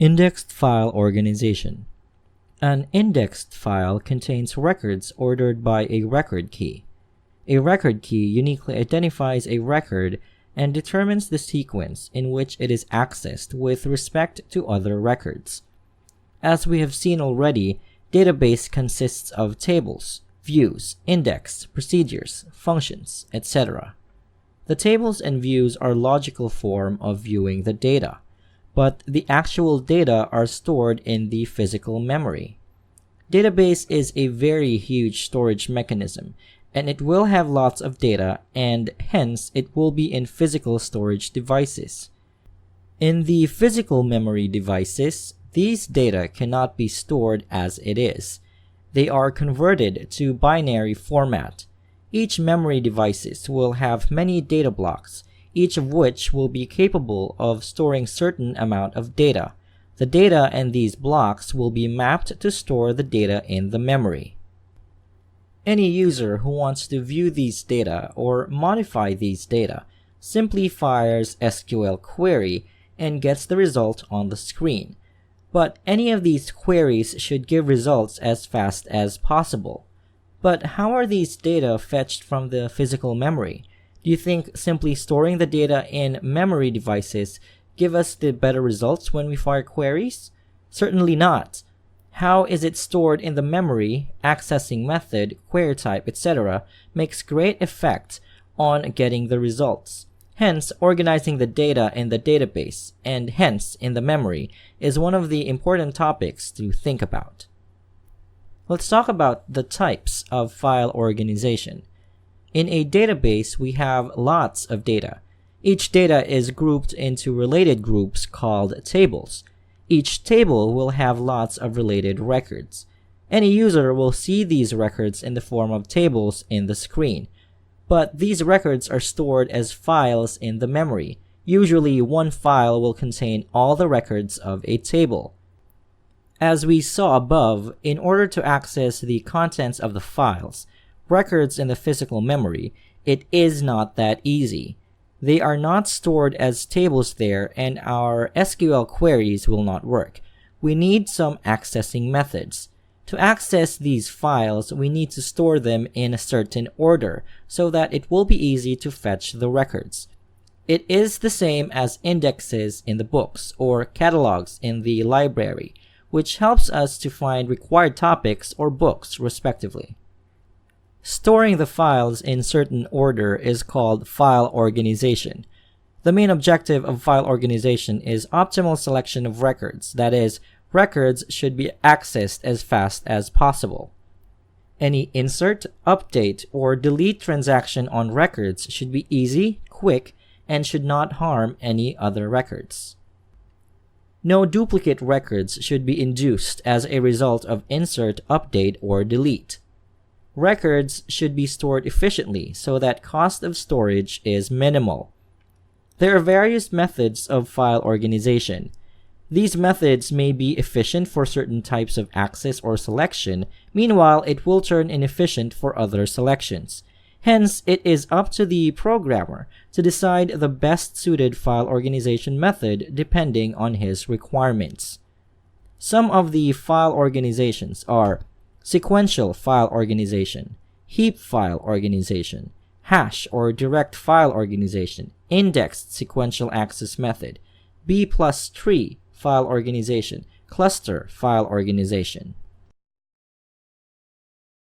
Indexed file organization. An indexed file contains records ordered by a record key. A record key uniquely identifies a record and determines the sequence in which it is accessed with respect to other records. As we have seen already, database consists of tables, views, index, procedures, functions, etc. The tables and views are logical form of viewing the data, but the actual data are stored in the physical memory. Database is a very huge storage mechanism, and it will have lots of data, and hence it will be in physical storage devices. In the physical memory devices, these data cannot be stored as it is. They are converted to binary format. Each memory devices will have many data blocks, each of which will be capable of storing certain amount of data. The data in these blocks will be mapped to store the data in the memory. Any user who wants to view these data or modify these data simply fires SQL query and gets the result on the screen. But any of these queries should give results as fast as possible. But how are these data fetched from the physical memory? Do you think simply storing the data in memory devices give us the better results when we fire queries? Certainly not. How is it stored in the memory, accessing method, query type, etc. makes great effect on getting the results. Hence, organizing the data in the database, and hence in the memory, is one of the important topics to think about. Let's talk about the types of file organization. In a database, we have lots of data. Each data is grouped into related groups called tables. Each table will have lots of related records. Any user will see these records in the form of tables in the screen. But these records are stored as files in the memory. Usually, one file will contain all the records of a table. As we saw above, in order to access the contents of the files, records in the physical memory, it is not that easy. They are not stored as tables there, and our SQL queries will not work. We need some accessing methods. To access these files, we need to store them in a certain order so that it will be easy to fetch the records. It is the same as indexes in the books or catalogs in the library, which helps us to find required topics or books respectively. Storing the files in certain order is called file organization. The main objective of file organization is optimal selection of records, that is, records should be accessed as fast as possible. Any insert, update, or delete transaction on records should be easy, quick, and should not harm any other records. No duplicate records should be induced as a result of insert, update, or delete. Records should be stored efficiently so that cost of storage is minimal. There are various methods of file organization. These methods may be efficient for certain types of access or selection, meanwhile it will turn inefficient for other selections. Hence, it is up to the programmer to decide the best suited file organization method depending on his requirements. Some of the file organizations are sequential file organization, heap file organization, hash or direct file organization, indexed sequential access method, B+tree file organization, cluster file organization.